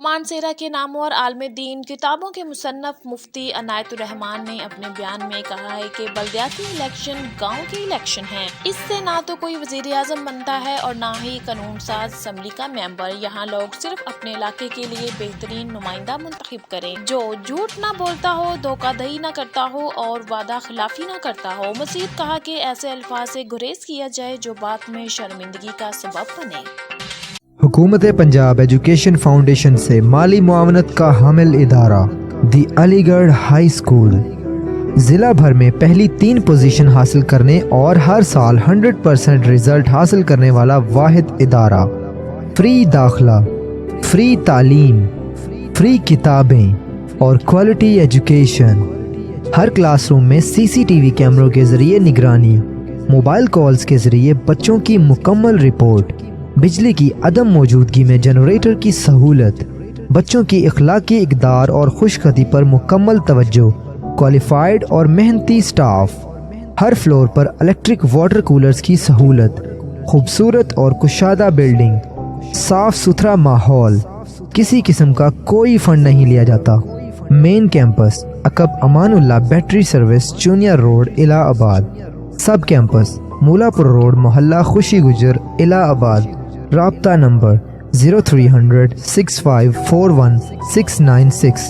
مانسیرا کے نامور عالم دین کتابوں کے مصنف مفتی عنایت الرحمن نے اپنے بیان میں کہا ہے کہ بلدیاتی الیکشن گاؤں کے الیکشن ہیں۔ اس سے نہ تو کوئی وزیر اعظم بنتا ہے اور نہ ہی قانون ساز اسمبلی کا ممبر۔ یہاں لوگ صرف اپنے علاقے کے لیے بہترین نمائندہ منتخب کریں جو جھوٹ نہ بولتا ہو، دھوکہ دہی نہ کرتا ہو اور وعدہ خلافی نہ کرتا ہو۔ مزید کہا کہ ایسے الفاظ سے گریز کیا جائے جو بعد میں شرمندگی کا سبب بنے۔ حکومت پنجاب ایجوکیشن فاؤنڈیشن سے مالی معاونت کا حامل ادارہ دی علی گڑھ ہائی اسکول ضلع بھر میں پہلی 3 پوزیشن حاصل کرنے اور ہر سال 100% رزلٹ حاصل کرنے والا واحد ادارہ۔ فری داخلہ، فری تعلیم، فری کتابیں اور کوالٹی ایجوکیشن۔ ہر کلاس روم میں CCTV کیمروں کے ذریعے نگرانی، موبائل کالز کے ذریعے بچوں کی مکمل رپورٹ، بجلی کی عدم موجودگی میں جنریٹر کی سہولت، بچوں کی اخلاقی اقدار اور خوش خطی پر مکمل توجہ، کوالیفائڈ اور محنتی سٹاف، ہر فلور پر الیکٹرک واٹر کولرز کی سہولت، خوبصورت اور کشادہ بلڈنگ، صاف ستھرا ماحول، کسی قسم کا کوئی فنڈ نہیں لیا جاتا۔ مین campus عقب Aman Ullah battery service چونیا road الہ آباد، سب کیمپس مولا پور روڈ محلہ خوشی گجر الہ آباد۔ رابطہ نمبر 0300 6541 696۔